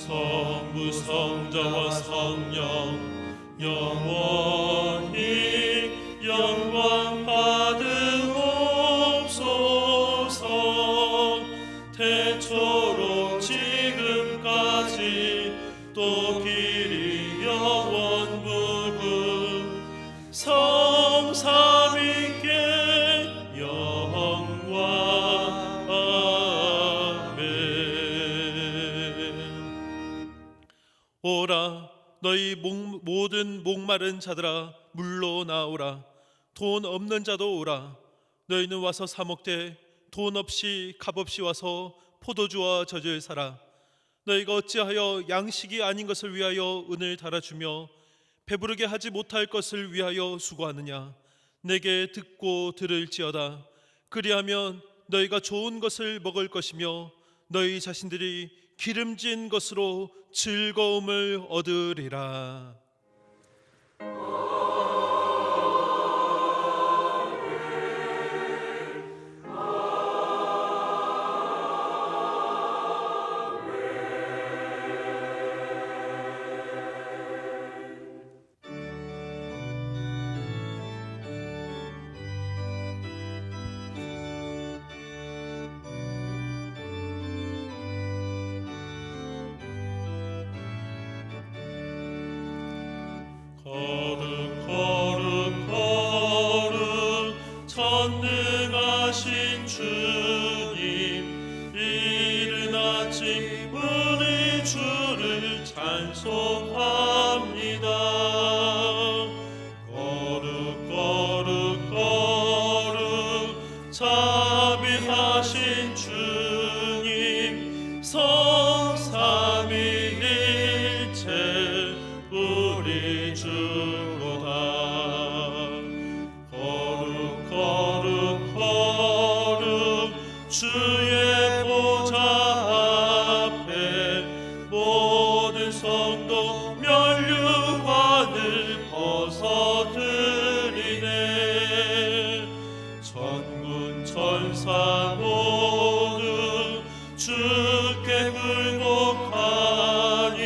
성부 성자와 성령 영원히 영광 받으옵소서. 태초로 지금까지 또 길이 영원무궁 성삼위께 영광. 아멘. 오라 너희 모든 목마른 자들아 물로 나오라. 돈 없는 자도 오라. 너희는 와서 사 먹되 돈 없이 값없이 와서 포도주와 젖을 사라. 너희가 어찌하여 양식이 아닌 것을 위하여 은을 달아주며 배부르게 하지 못할 것을 위하여 수고하느냐. 내게 듣고 들을지어다. 그리하면 너희가 좋은 것을 먹을 것이며 너희 자신들이 기름진 것으로 즐거움을 얻으리라. 거룩 거룩 거룩 전능하신 주님, 이른 아침 우리 주를 찬송합니다. 거룩 거룩 거룩 자비하신 주님, 성삼위일체 우리 주로다. 거룩 거룩 거룩 주의 보좌 앞에 모든 성도 면류관을 벗어드리네. 천군 천사 모두 주께 굴복하니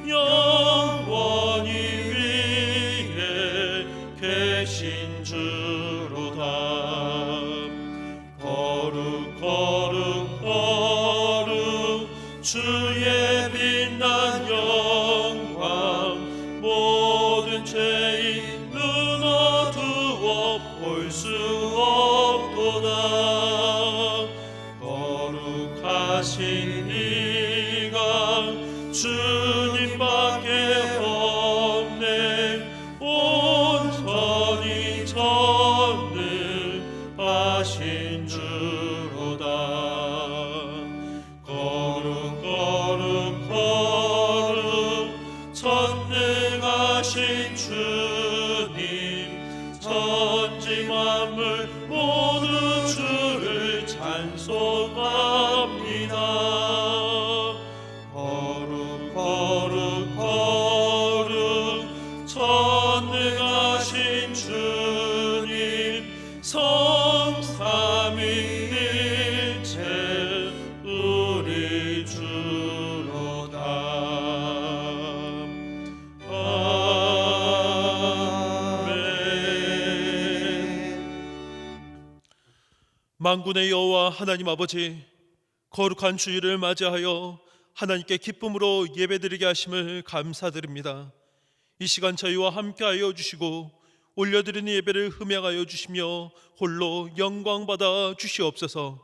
영원히 위에 계신 주로다. 거룩 거룩 거룩 주의 빛난 영광, 모든 죄인 눈 어두워 볼 수 없도다. 거룩하신 이가 주님밖에 없네. 온전히 전능하신 주로다. 거룩 거룩 거룩 전능하신 주님, 천지 만물 모두 주를 찬송합니다. 거룩 거룩 거룩 전능하신 주님, 성삼위일체 우리 주로다. 만군의 여호와 하나님 아버지, 거룩한 주일을 맞이하여 하나님께 기쁨으로 예배드리게 하심을 감사드립니다. 이 시간 저희와 함께하여 주시고 올려드리는 예배를 흠양하여 주시며 홀로 영광받아 주시옵소서.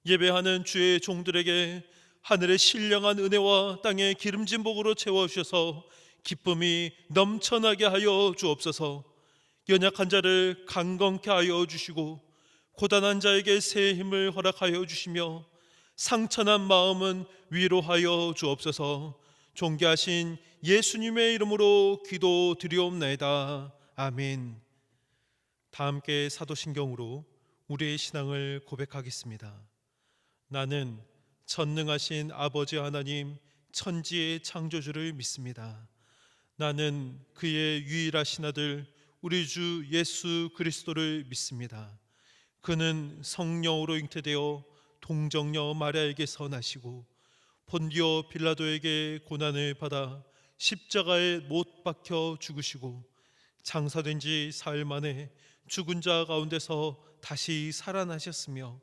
예배하는 주의 종들에게 하늘의 신령한 은혜와 땅의 기름진 복으로 채워주셔서 기쁨이 넘쳐나게 하여 주옵소서. 연약한 자를 강건케 하여 주시고 고단한 자에게 새 힘을 허락하여 주시며 상처난 마음은 위로하여 주옵소서. 존귀하신 예수님의 이름으로 기도드리옵나이다. 아멘. 다 함께 사도신경으로 우리의 신앙을 고백하겠습니다. 나는 전능하신 아버지 하나님 천지의 창조주를 믿습니다. 나는 그의 유일하신 아들 우리 주 예수 그리스도를 믿습니다. 그는 성령으로 잉태되어 동정녀 마리아에게서 나시고 본디오 빌라도에게 고난을 받아 십자가에 못 박혀 죽으시고 장사된 지 사흘 만에 죽은 자 가운데서 다시 살아나셨으며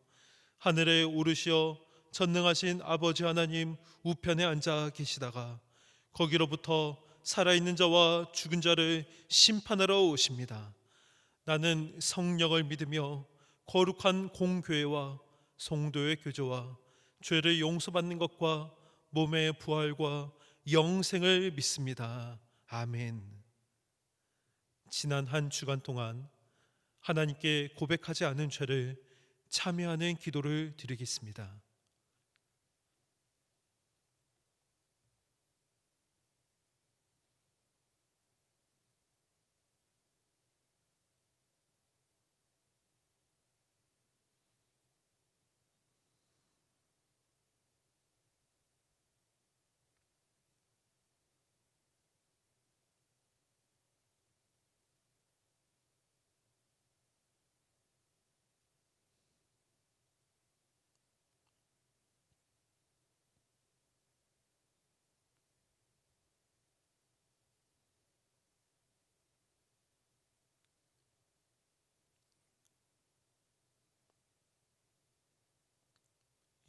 하늘에 오르시어 전능하신 아버지 하나님 우편에 앉아 계시다가 거기로부터 살아있는 자와 죽은 자를 심판하러 오십니다. 나는 성령을 믿으며 거룩한 공교회와 성도의 교제와 죄를 용서받는 것과 몸의 부활과 영생을 믿습니다. 아멘. 지난 한 주간 동안 하나님께 고백하지 않은 죄를 참여하는 기도를 드리겠습니다.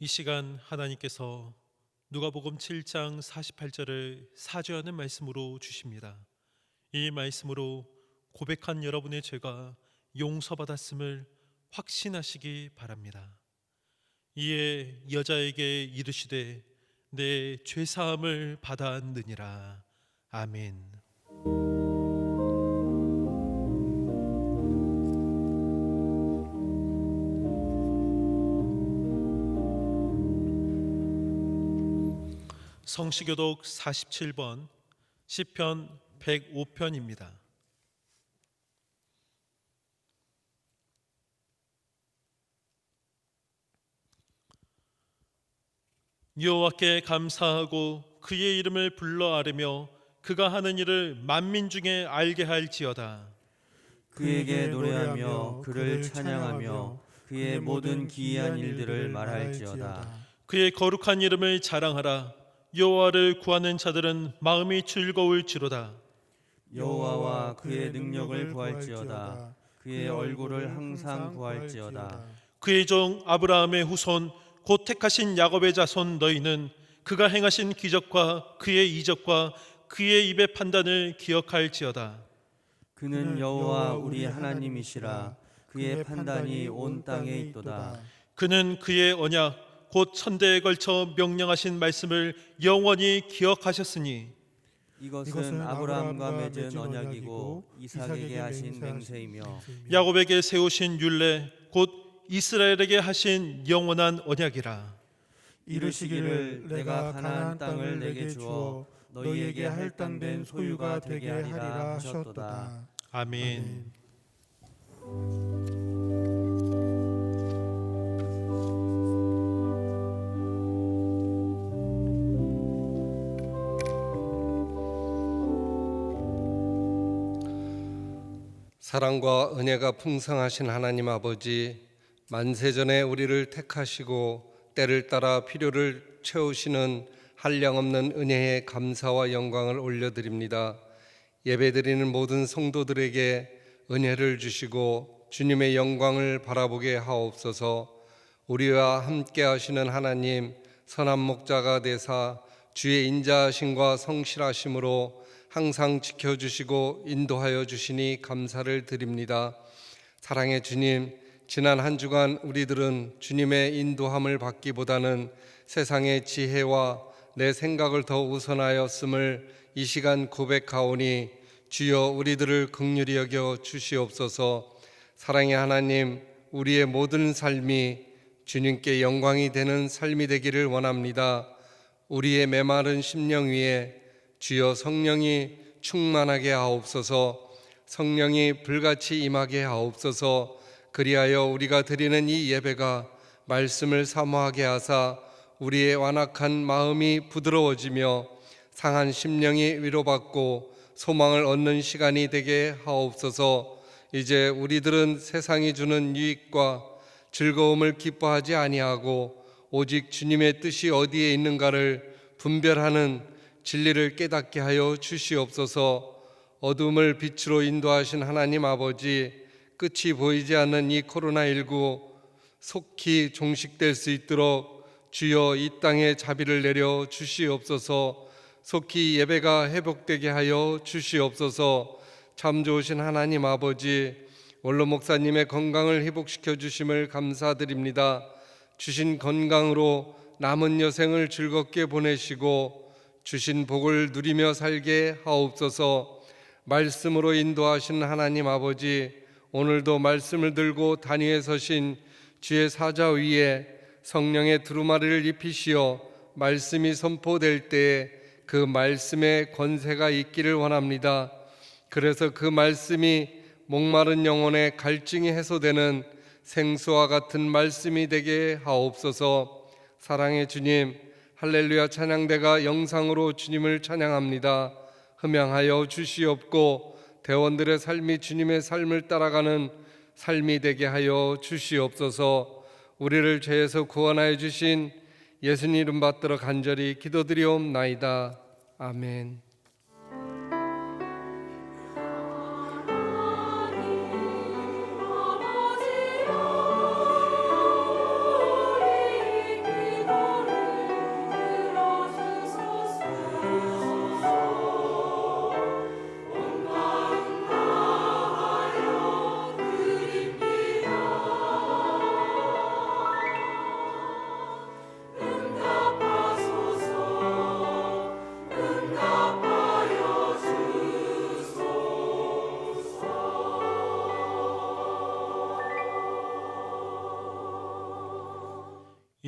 이 시간 하나님께서 누가복음 7장 48절을 사죄하는 말씀으로 주십니다. 이 말씀으로 고백한 여러분의 죄가 용서받았음을 확신하시기 바랍니다. 이에 여자에게 이르시되 내 죄사함을 받았느니라. 아멘. 성시교독 47번 시편 105편입니다. 여호와께 감사하고 그의 이름을 불러 아뢰며 그가 하는 일을 만민 중에 알게 할지어다. 그에게 노래하며 그를 찬양하며 그의 모든 기이한 일들을 말할지어다. 그의 거룩한 이름을 자랑하라. 여호와를 구하는 자들은 마음이 즐거울지로다. 여호와와 그의 능력을 구할지어다. 그의 얼굴을 항상 구할지어다. 그의 종 아브라함의 후손 곧 택하신 야곱의 자손 너희는 그가 행하신 기적과 그의 이적과 그의 입의 판단을 기억할지어다. 그는 여호와 우리 하나님이시라. 그의 판단이 온 땅에 있도다. 그는 그의 언약 곧 천대에 걸쳐 명령하신 말씀을 영원히 기억하셨으니 이것은 아브라함과 맺은 언약이고 이삭에게 하신 맹세이며 야곱에게 세우신 율례 곧 이스라엘에게 하신 영원한 언약이라. 이르시기를 내가 가나안 땅을 내게 주어 너희에게 할당된 소유가 되게 하리라 하셨도다. 아멘. 사랑과 은혜가 풍성하신 하나님 아버지, 만세전에 우리를 택하시고 때를 따라 필요를 채우시는 한량없는 은혜에 감사와 영광을 올려드립니다. 예배드리는 모든 성도들에게 은혜를 주시고 주님의 영광을 바라보게 하옵소서. 우리와 함께 하시는 하나님, 선한 목자가 되사 주의 인자하심과 성실하심으로 항상 지켜주시고 인도하여 주시니 감사를 드립니다. 사랑의 주님, 지난 한 주간 우리들은 주님의 인도함을 받기보다는 세상의 지혜와 내 생각을 더 우선하였음을 이 시간 고백하오니 주여 우리들을 긍휼히 여겨 주시옵소서. 사랑의 하나님, 우리의 모든 삶이 주님께 영광이 되는 삶이 되기를 원합니다. 우리의 메마른 심령 위에 주여 성령이 충만하게 하옵소서. 성령이 불같이 임하게 하옵소서. 그리하여 우리가 드리는 이 예배가 말씀을 사모하게 하사 우리의 완악한 마음이 부드러워지며 상한 심령이 위로받고 소망을 얻는 시간이 되게 하옵소서. 이제 우리들은 세상이 주는 유익과 즐거움을 기뻐하지 아니하고 오직 주님의 뜻이 어디에 있는가를 분별하는 진리를 깨닫게 하여 주시옵소서. 어둠을 빛으로 인도하신 하나님 아버지, 끝이 보이지 않는 이 코로나19 속히 종식될 수 있도록 주여 이 땅에 자비를 내려 주시옵소서. 속히 예배가 회복되게 하여 주시옵소서. 참 좋으신 하나님 아버지, 원로 목사님의 건강을 회복시켜 주심을 감사드립니다. 주신 건강으로 남은 여생을 즐겁게 보내시고 주신 복을 누리며 살게 하옵소서. 말씀으로 인도하신 하나님 아버지, 오늘도 말씀을 들고 단위에 서신 주의 사자 위에 성령의 두루마리를 입히시어 말씀이 선포될 때에 그 말씀의 권세가 있기를 원합니다. 그래서 그 말씀이 목마른 영혼의 갈증이 해소되는 생수와 같은 말씀이 되게 하옵소서. 사랑의 주님, 할렐루야 찬양대가 영상으로 주님을 찬양합니다. 흠양하여 주시옵고 대원들의 삶이 주님의 삶을 따라가는 삶이 되게 하여 주시옵소서. 우리를 죄에서 구원하여 주신 예수님 이름 받들어 간절히 기도드리옵나이다. 아멘.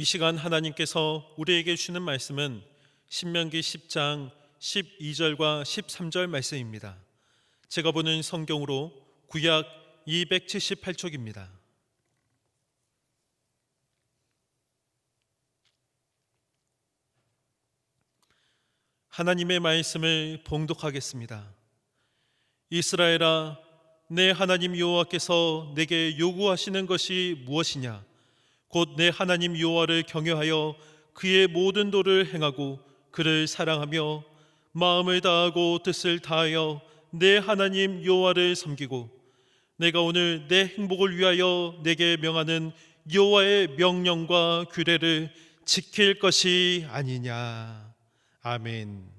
이 시간 하나님께서 우리에게 주시는 말씀은 신명기 10장 12절과 13절 말씀입니다. 제가 보는 성경으로 구약 278쪽입니다. 하나님의 말씀을 봉독하겠습니다. 이스라엘아, 내 하나님 여호와께서 내게 요구하시는 것이 무엇이냐? 곧 내 하나님 여호와를 경외하여 그의 모든 도를 행하고 그를 사랑하며 마음을 다하고 뜻을 다하여 내 하나님 여호와를 섬기고 내가 오늘 내 행복을 위하여 내게 명하는 여호와의 명령과 규례를 지킬 것이 아니냐. 아멘.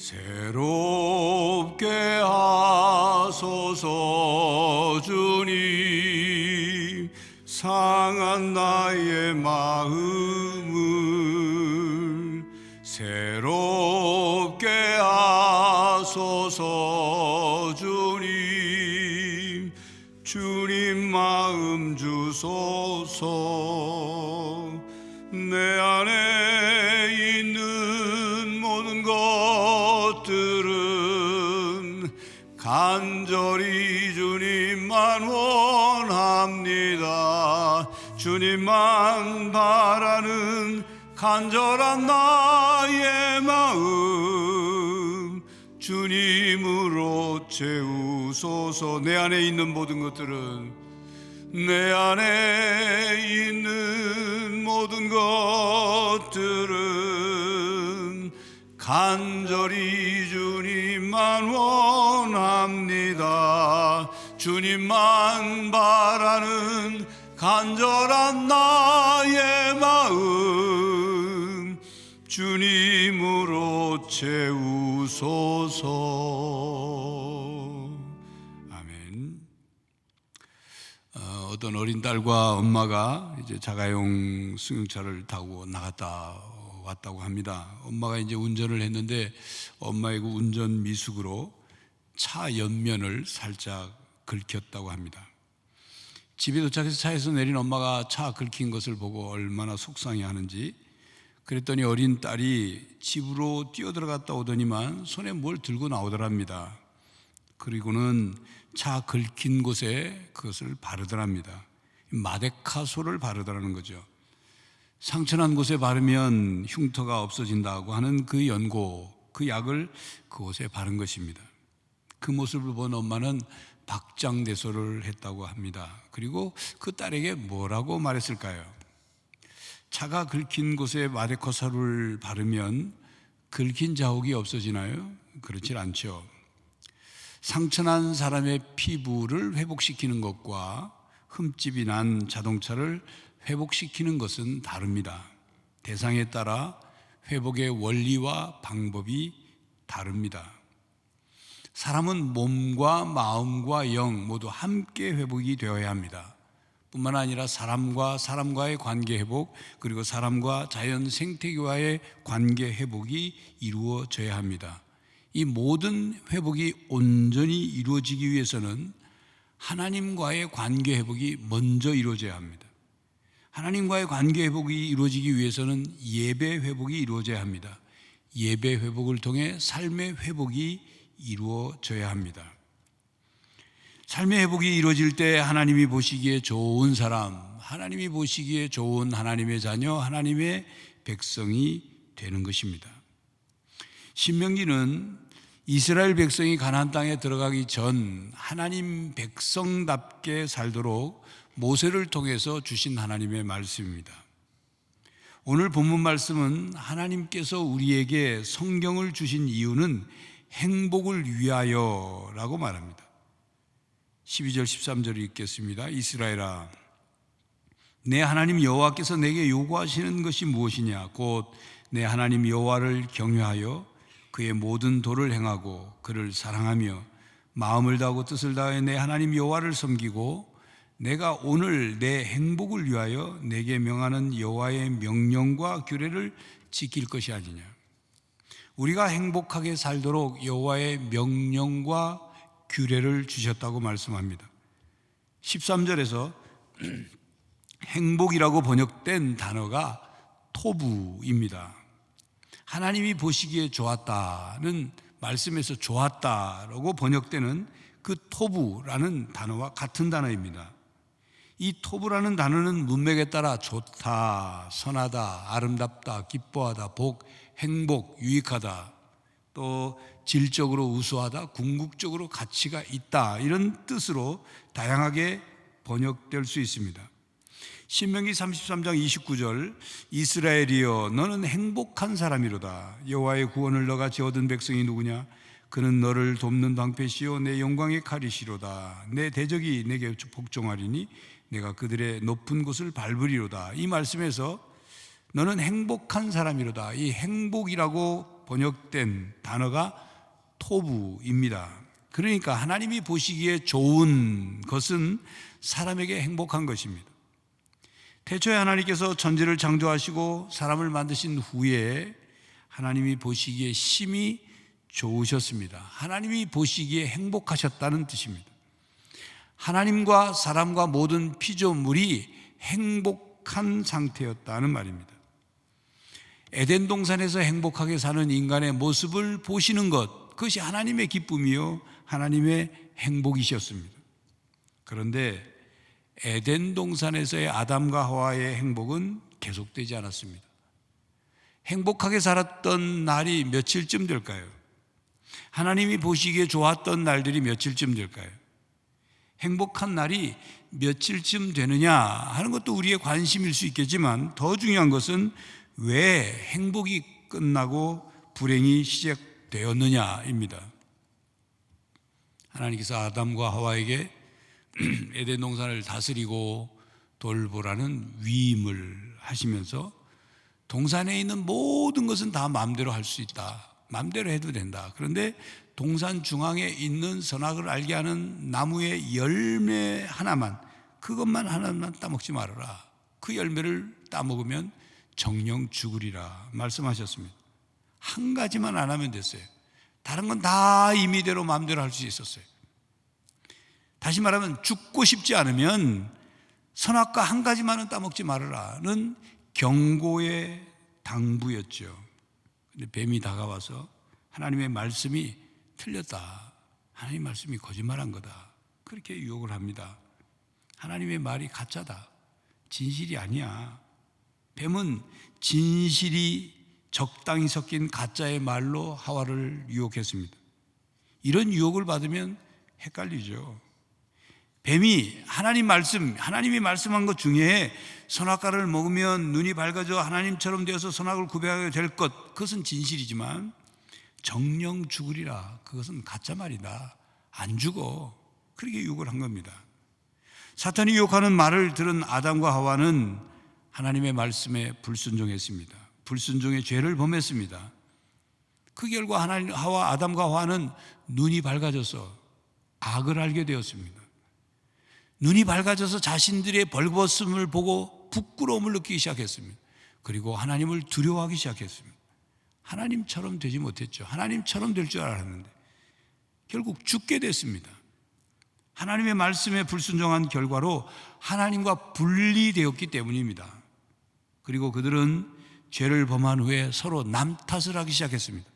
새롭게 하소서 주님, 상한 나의 마음을 새롭게 하소서 주님, 주님 마음 주소서. 내 안에 있는 모든 것들은 간절히 주님만 원합니다. 주님만 바라는 간절한 나의 마음 주님으로 채우소서. 내 안에 있는 모든 것들은, 내 안에 있는 모든 것들은 간절히 주님만 원합니다. 주님만 바라는 간절한 나의 마음 주님으로 채우소서. 아멘. 어떤 어린 딸과 엄마가 이제 자가용 승용차를 타고 나갔다 왔다고 합니다. 엄마가 이제 운전을 했는데 엄마의 그 운전 미숙으로 차 옆면을 살짝 긁혔다고 합니다. 집에 도착해서 차에서 내린 엄마가 차 긁힌 것을 보고 얼마나 속상해하는지, 그랬더니 어린 딸이 집으로 뛰어들어갔다 오더니만 손에 뭘 들고 나오더랍니다. 그리고는 차 긁힌 곳에 그것을 바르더랍니다. 마데카소를 바르더라는 거죠. 상처난 곳에 바르면 흉터가 없어진다고 하는 그 연고, 그 약을 그곳에 바른 것입니다. 그 모습을 본 엄마는 박장대소를 했다고 합니다. 그리고 그 딸에게 뭐라고 말했을까요? 차가 긁힌 곳에 마데카소를 바르면 긁힌 자국이 없어지나요? 그렇지 않죠. 상처난 사람의 피부를 회복시키는 것과 흠집이 난 자동차를 회복시키는 것은 다릅니다. 대상에 따라 회복의 원리와 방법이 다릅니다. 사람은 몸과 마음과 영 모두 함께 회복이 되어야 합니다. 뿐만 아니라 사람과의 관계 회복, 그리고 사람과 자연 생태계와의 관계 회복이 이루어져야 합니다. 이 모든 회복이 온전히 이루어지기 위해서는 하나님과의 관계 회복이 먼저 이루어져야 합니다. 하나님과의 관계 회복이 이루어지기 위해서는 예배 회복이 이루어져야 합니다. 예배 회복을 통해 삶의 회복이 이루어져야 합니다. 삶의 회복이 이루어질 때 하나님이 보시기에 좋은 사람, 하나님이 보시기에 좋은 하나님의 자녀, 하나님의 백성이 되는 것입니다. 신명기는 이스라엘 백성이 가나안 땅에 들어가기 전 하나님 백성답게 살도록 모세를 통해서 주신 하나님의 말씀입니다. 오늘 본문 말씀은 하나님께서 우리에게 성경을 주신 이유는 행복을 위하여라고 말합니다. 12절 13절을 읽겠습니다. 이스라엘아, 내 하나님 여호와께서 내게 요구하시는 것이 무엇이냐? 곧 내 하나님 여호와를 경외하여 그의 모든 도를 행하고 그를 사랑하며 마음을 다하고 뜻을 다하여 내 하나님 여호와를 섬기고 내가 오늘 내 행복을 위하여 내게 명하는 여호와의 명령과 규례를 지킬 것이 아니냐. 우리가 행복하게 살도록 여호와의 명령과 규례를 주셨다고 말씀합니다. 13절에서 행복이라고 번역된 단어가 토부입니다. 하나님이 보시기에 좋았다는 말씀에서 좋았다라고 번역되는 그 토부라는 단어와 같은 단어입니다. 이 토부라는 단어는 문맥에 따라 좋다, 선하다, 아름답다, 기뻐하다, 복, 행복, 유익하다, 또 질적으로 우수하다, 궁극적으로 가치가 있다, 이런 뜻으로 다양하게 번역될 수 있습니다. 신명기 33장 29절 이스라엘이여 너는 행복한 사람이로다. 여호와의 구원을 너같이 얻은 백성이 누구냐? 그는 너를 돕는 방패시요 내 영광의 칼이시로다. 내 대적이 내게 복종하리니 내가 그들의 높은 곳을 밟으리로다. 이 말씀에서 너는 행복한 사람이로다. 이 행복이라고 번역된 단어가 토부입니다. 그러니까 하나님이 보시기에 좋은 것은 사람에게 행복한 것입니다. 태초에 하나님께서 천지를 창조하시고 사람을 만드신 후에 하나님이 보시기에 심히 좋으셨습니다. 하나님이 보시기에 행복하셨다는 뜻입니다. 하나님과 사람과 모든 피조물이 행복한 상태였다는 말입니다. 에덴 동산에서 행복하게 사는 인간의 모습을 보시는 것, 그것이 하나님의 기쁨이요 하나님의 행복이셨습니다. 그런데 에덴 동산에서의 아담과 하와의 행복은 계속되지 않았습니다. 행복하게 살았던 날이 며칠쯤 될까요? 하나님이 보시기에 좋았던 날들이 며칠쯤 될까요? 행복한 날이 며칠쯤 되느냐 하는 것도 우리의 관심일 수 있겠지만 더 중요한 것은 왜 행복이 끝나고 불행이 시작되었느냐입니다. 하나님께서 아담과 하와에게 에덴 동산을 다스리고 돌보라는 위임을 하시면서 동산에 있는 모든 것은 다 마음대로 할 수 있다. 마음대로 해도 된다. 그런데 동산 중앙에 있는 선악을 알게 하는 나무의 열매 하나만, 그것만 하나만 따먹지 말아라. 그 열매를 따먹으면 정령 죽으리라 말씀하셨습니다. 한 가지만 안 하면 됐어요. 다른 건 다 임의대로 마음대로 할 수 있었어요. 다시 말하면 죽고 싶지 않으면 선악과 한 가지만은 따먹지 말아라는 경고의 당부였죠. 근데 뱀이 다가와서 하나님의 말씀이 틀렸다, 하나님의 말씀이 거짓말한 거다, 그렇게 유혹을 합니다. 하나님의 말이 가짜다, 진실이 아니야. 뱀은 진실이 적당히 섞인 가짜의 말로 하와를 유혹했습니다. 이런 유혹을 받으면 헷갈리죠. 뱀이 하나님이 말씀한 것 중에 선악과를 먹으면 눈이 밝아져 하나님처럼 되어서 선악을 구별하게 될 것, 그것은 진실이지만 정령 죽으리라, 그것은 가짜 말이다, 안 죽어, 그렇게 유혹을 한 겁니다. 사탄이 유혹하는 말을 들은 아담과 하와는 하나님의 말씀에 불순종했습니다. 불순종의 죄를 범했습니다. 그 결과 아담과 하와는 눈이 밝아져서 악을 알게 되었습니다. 눈이 밝아져서 자신들의 벌거벗음을 보고 부끄러움을 느끼기 시작했습니다. 그리고 하나님을 두려워하기 시작했습니다. 하나님처럼 되지 못했죠. 하나님처럼 될 줄 알았는데 결국 죽게 됐습니다. 하나님의 말씀에 불순종한 결과로 하나님과 분리되었기 때문입니다. 그리고 그들은 죄를 범한 후에 서로 남 탓을 하기 시작했습니다.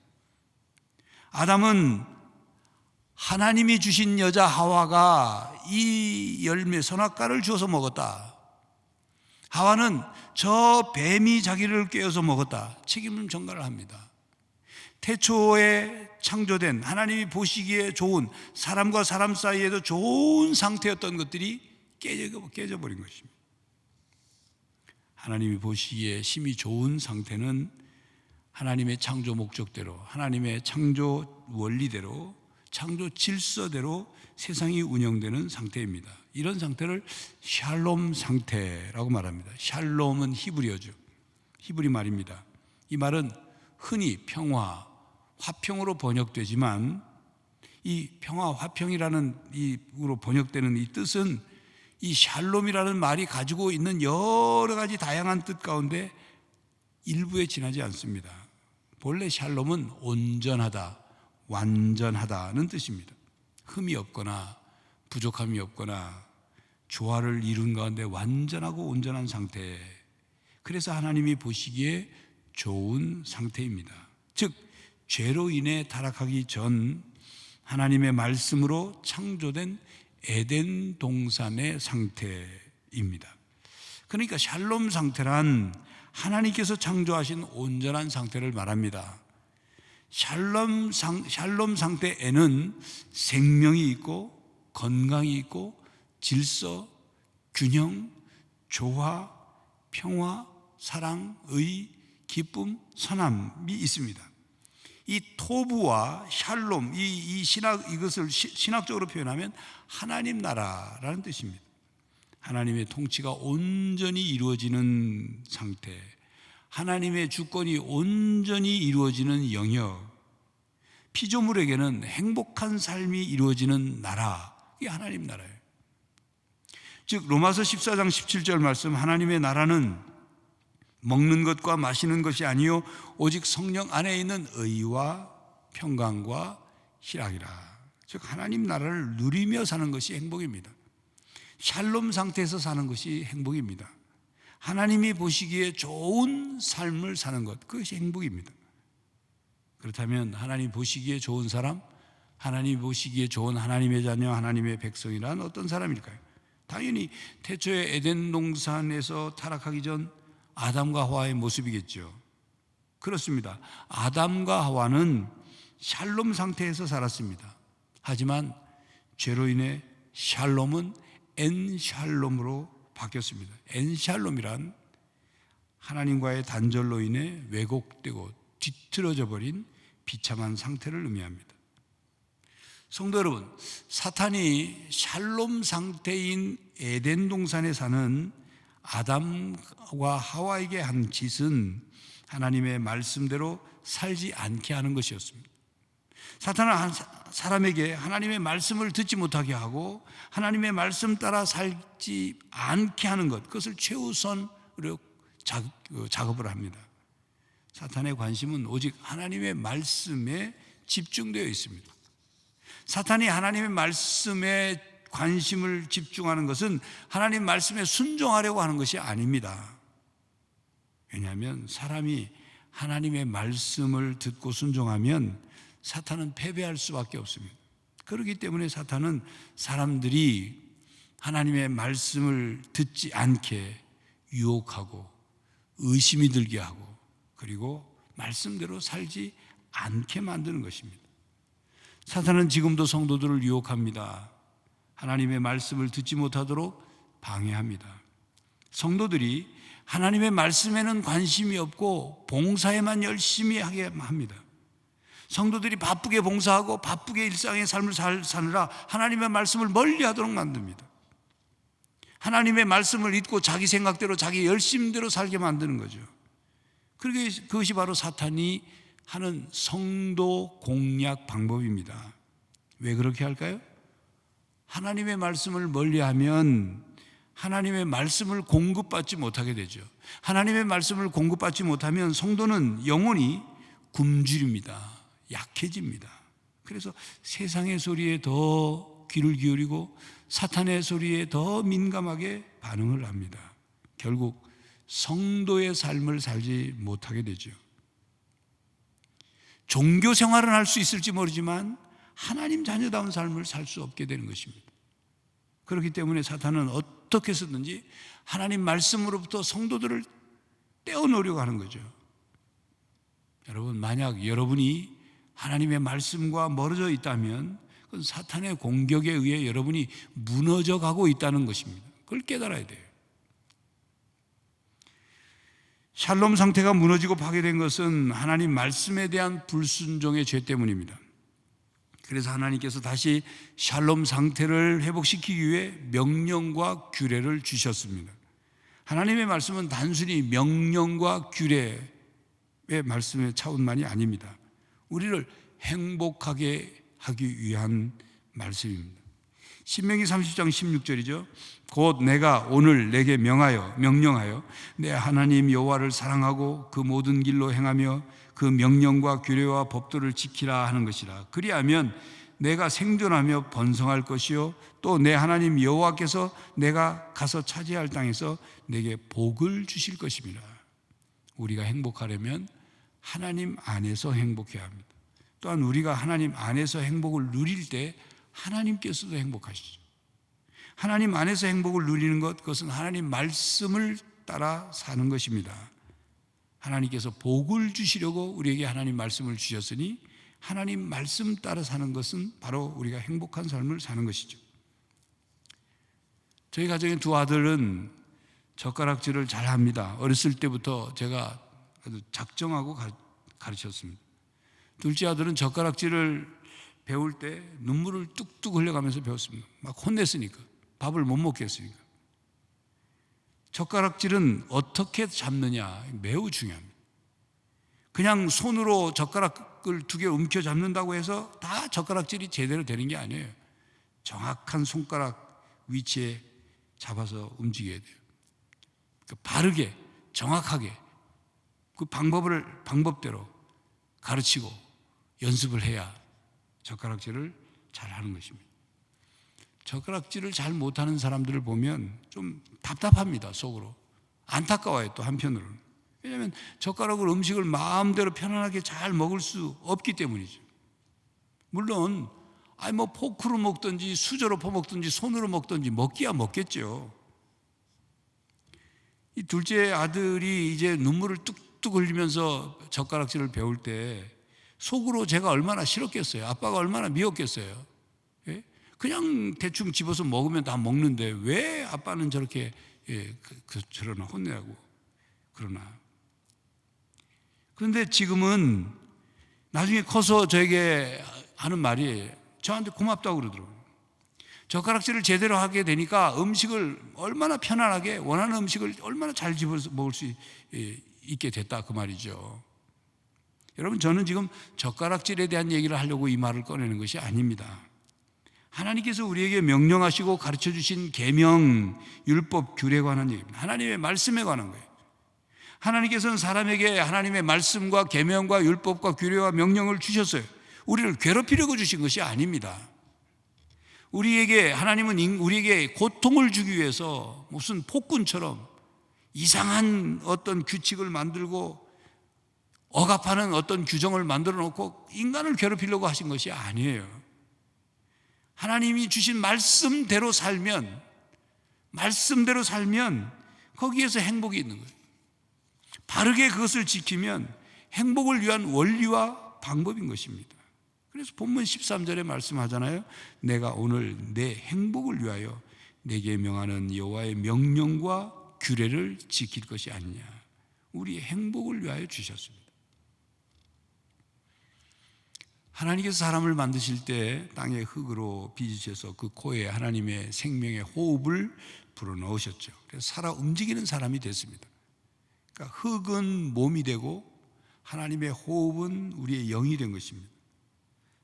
아담은 하나님이 주신 여자 하와가 이 열매 선악과를 주어서 먹었다, 하와는 저 뱀이 자기를 꿰어서 먹었다, 책임을 전가를 합니다. 태초에 창조된 하나님이 보시기에 좋은, 사람과 사람 사이에도 좋은 상태였던 것들이 깨져버린 것입니다. 하나님이 보시기에 심히 좋은 상태는 하나님의 창조 목적대로, 하나님의 창조 원리대로, 창조 질서대로 세상이 운영되는 상태입니다. 이런 상태를 샬롬 상태라고 말합니다. 샬롬은 히브리어죠. 히브리 말입니다. 이 말은 흔히 평화, 화평으로 번역되지만 이 평화, 화평이라는 이로 번역되는 이 뜻은 이 샬롬이라는 말이 가지고 있는 여러 가지 다양한 뜻 가운데 일부에 지나지 않습니다. 본래 샬롬은 온전하다, 완전하다는 뜻입니다. 흠이 없거나 부족함이 없거나 조화를 이룬 가운데 완전하고 온전한 상태, 그래서 하나님이 보시기에 좋은 상태입니다. 즉 죄로 인해 타락하기 전 하나님의 말씀으로 창조된 에덴 동산의 상태입니다. 그러니까 샬롬 상태란 하나님께서 창조하신 온전한 상태를 말합니다. 샬롬 상태에는 생명이 있고 건강이 있고 질서, 균형, 조화, 평화, 사랑, 의, 기쁨, 선함이 있습니다. 이 토부와 샬롬, 이것을 신학적으로 표현하면 하나님 나라라는 뜻입니다. 하나님의 통치가 온전히 이루어지는 상태, 하나님의 주권이 온전히 이루어지는 영역, 피조물에게는 행복한 삶이 이루어지는 나라, 이게 하나님 나라예요. 즉 로마서 14장 17절 말씀, 하나님의 나라는 먹는 것과 마시는 것이 아니요 오직 성령 안에 있는 의와 평강과 희락이라. 즉 하나님 나라를 누리며 사는 것이 행복입니다. 샬롬 상태에서 사는 것이 행복입니다. 하나님이 보시기에 좋은 삶을 사는 것, 그것이 행복입니다. 그렇다면 하나님 보시기에 좋은 사람, 하나님 보시기에 좋은 하나님의 자녀, 하나님의 백성이란 어떤 사람일까요? 당연히 태초에 에덴 동산에서 타락하기 전 아담과 하와의 모습이겠죠. 그렇습니다. 아담과 하와는 샬롬 상태에서 살았습니다. 하지만 죄로 인해 샬롬은 엔샬롬으로 바뀌었습니다. 엔샬롬이란 하나님과의 단절로 인해 왜곡되고 뒤틀어져 버린 비참한 상태를 의미합니다. 성도 여러분, 사탄이 샬롬 상태인 에덴 동산에 사는 아담과 하와에게 한 짓은 하나님의 말씀대로 살지 않게 하는 것이었습니다. 사탄은 사람에게 하나님의 말씀을 듣지 못하게 하고 하나님의 말씀 따라 살지 않게 하는 것, 그것을 최우선으로 작업을 합니다. 사탄의 관심은 오직 하나님의 말씀에 집중되어 있습니다. 사탄이 하나님의 말씀에 관심을 집중하는 것은 하나님 말씀에 순종하려고 하는 것이 아닙니다. 왜냐하면 사람이 하나님의 말씀을 듣고 순종하면 사탄은 패배할 수밖에 없습니다. 그렇기 때문에 사탄은 사람들이 하나님의 말씀을 듣지 않게 유혹하고 의심이 들게 하고 그리고 말씀대로 살지 않게 만드는 것입니다. 사탄은 지금도 성도들을 유혹합니다. 하나님의 말씀을 듣지 못하도록 방해합니다. 성도들이 하나님의 말씀에는 관심이 없고 봉사에만 열심히 하게 합니다. 성도들이 바쁘게 봉사하고 바쁘게 일상의 삶을 사느라 하나님의 말씀을 멀리하도록 만듭니다. 하나님의 말씀을 잊고 자기 생각대로 자기 열심대로 살게 만드는 거죠. 그것이 바로 사탄이 하는 성도 공략 방법입니다. 왜 그렇게 할까요? 하나님의 말씀을 멀리하면 하나님의 말씀을 공급받지 못하게 되죠. 하나님의 말씀을 공급받지 못하면 성도는 영혼이 굶주립니다. 약해집니다. 그래서 세상의 소리에 더 귀를 기울이고 사탄의 소리에 더 민감하게 반응을 합니다. 결국 성도의 삶을 살지 못하게 되죠. 종교 생활은 할 수 있을지 모르지만 하나님 자녀다운 삶을 살 수 없게 되는 것입니다. 그렇기 때문에 사탄은 어떻게 해서든지 하나님 말씀으로부터 성도들을 떼어놓으려고 하는 거죠. 여러분, 만약 여러분이 하나님의 말씀과 멀어져 있다면 그건 사탄의 공격에 의해 여러분이 무너져 가고 있다는 것입니다. 그걸 깨달아야 돼요. 샬롬 상태가 무너지고 파괴된 것은 하나님 말씀에 대한 불순종의 죄 때문입니다. 그래서 하나님께서 다시 샬롬 상태를 회복시키기 위해 명령과 규례를 주셨습니다. 하나님의 말씀은 단순히 명령과 규례의 말씀의 차원만이 아닙니다. 우리를 행복하게 하기 위한 말씀입니다. 신명기 30장 16절이죠. 곧 내가 오늘 내게 명령하여 내 하나님 여호와를 사랑하고 그 모든 길로 행하며 그 명령과 규례와 법도를 지키라 하는 것이라. 그리하면 내가 생존하며 번성할 것이요 또 내 하나님 여호와께서 내가 가서 차지할 땅에서 내게 복을 주실 것입니다. 우리가 행복하려면 하나님 안에서 행복해야 합니다. 또한 우리가 하나님 안에서 행복을 누릴 때 하나님께서도 행복하시죠. 하나님 안에서 행복을 누리는 것, 그것은 하나님 말씀을 따라 사는 것입니다. 하나님께서 복을 주시려고 우리에게 하나님 말씀을 주셨으니 하나님 말씀 따라 사는 것은 바로 우리가 행복한 삶을 사는 것이죠. 저희 가정의 두 아들은 젓가락질을 잘합니다. 어렸을 때부터 제가 아주 작정하고 가르쳤습니다. 둘째 아들은 젓가락질을 배울 때 눈물을 뚝뚝 흘려가면서 배웠습니다. 막 혼냈으니까, 밥을 못 먹게 했으니까. 젓가락질은 어떻게 잡느냐 매우 중요합니다. 그냥 손으로 젓가락을 2개 움켜 잡는다고 해서 다 젓가락질이 제대로 되는 게 아니에요. 정확한 손가락 위치에 잡아서 움직여야 돼요. 그러니까 바르게, 정확하게 그 방법대로 가르치고 연습을 해야 젓가락질을 잘 하는 것입니다. 젓가락질을 잘 못하는 사람들을 보면 좀 답답합니다. 속으로 안타까워요. 또 한편으로는. 왜냐하면 젓가락으로 음식을 마음대로 편안하게 잘 먹을 수 없기 때문이죠. 물론 뭐 포크로 먹든지 수저로 퍼먹든지 손으로 먹든지 먹기야 먹겠죠. 이 둘째 아들이 이제 눈물을 뚝뚝 흘리면서 젓가락질을 배울 때 속으로 제가 얼마나 싫었겠어요. 아빠가 얼마나 미웠겠어요. 예? 그냥 대충 집어서 먹으면 다 먹는데 왜 아빠는 저렇게 저러나 혼내고 그러나. 그런데 지금은 나중에 커서 저에게 하는 말이 저한테 고맙다고 그러더라고요. 젓가락질을 제대로 하게 되니까 음식을 얼마나 편안하게 원하는 음식을 얼마나 잘 집어서 먹을 수 있게 됐다 그 말이죠. 여러분 저는 지금 젓가락질에 대한 얘기를 하려고 이 말을 꺼내는 것이 아닙니다. 하나님께서 우리에게 명령하시고 가르쳐 주신 계명, 율법, 규례에 관한 얘기입니다. 하나님의 말씀에 관한 거예요. 하나님께서는 사람에게 하나님의 말씀과 계명과 율법과 규례와 명령을 주셨어요. 우리를 괴롭히려고 주신 것이 아닙니다. 하나님은 우리에게 고통을 주기 위해서 무슨 폭군처럼 이상한 어떤 규칙을 만들고 억압하는 어떤 규정을 만들어 놓고 인간을 괴롭히려고 하신 것이 아니에요. 하나님이 주신 말씀대로 살면 거기에서 행복이 있는 거예요. 바르게 그것을 지키면 행복을 위한 원리와 방법인 것입니다. 그래서 본문 13절에 말씀하잖아요. 내가 오늘 내 행복을 위하여 내게 명하는 여호와의 명령과 규례를 지킬 것이 아니냐. 우리의 행복을 위하여 주셨습니다. 하나님께서 사람을 만드실 때 땅의 흙으로 빚으셔서 그 코에 하나님의 생명의 호흡을 불어넣으셨죠. 그래서 살아 움직이는 사람이 됐습니다. 그러니까 흙은 몸이 되고 하나님의 호흡은 우리의 영이 된 것입니다.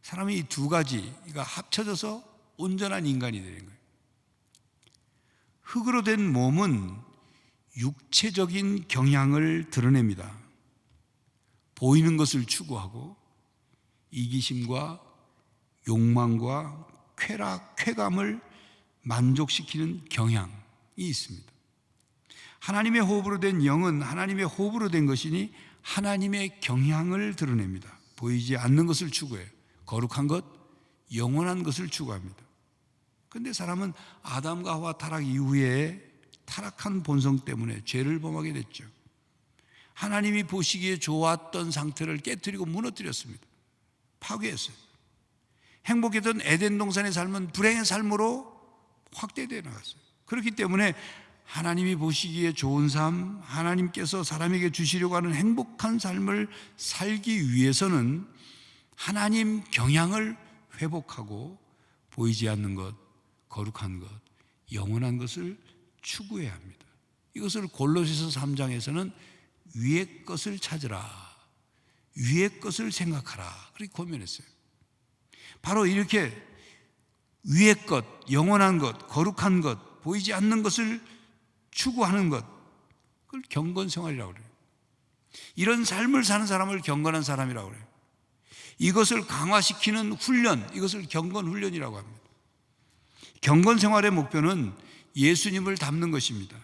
사람이 이 두 가지가 합쳐져서 온전한 인간이 되는 거예요. 흙으로 된 몸은 육체적인 경향을 드러냅니다. 보이는 것을 추구하고 이기심과 욕망과 쾌감을 만족시키는 경향이 있습니다. 하나님의 호흡으로 된 영은 하나님의 호흡으로 된 것이니 하나님의 경향을 드러냅니다. 보이지 않는 것을 추구해요. 거룩한 것, 영원한 것을 추구합니다. 그런데 사람은 아담과 하와 타락 이후에 타락한 본성 때문에 죄를 범하게 됐죠. 하나님이 보시기에 좋았던 상태를 깨뜨리고 무너뜨렸습니다. 파괴했어요. 행복했던 에덴 동산의 삶은 불행의 삶으로 확대되어 나갔어요. 그렇기 때문에 하나님이 보시기에 좋은 삶, 하나님께서 사람에게 주시려고 하는 행복한 삶을 살기 위해서는 하나님 경향을 회복하고 보이지 않는 것, 거룩한 것, 영원한 것을 추구해야 합니다. 이것을 골로새서 3장에서는 위의 것을 찾으라, 위의 것을 생각하라 그렇게 고면했어요. 바로 이렇게 위의 것, 영원한 것, 거룩한 것, 보이지 않는 것을 추구하는 것, 그걸 경건생활이라고 그래요. 이런 삶을 사는 사람을 경건한 사람이라고 그래요. 이것을 강화시키는 훈련, 이것을 경건훈련이라고 합니다. 경건생활의 목표는 예수님을 닮는 것입니다.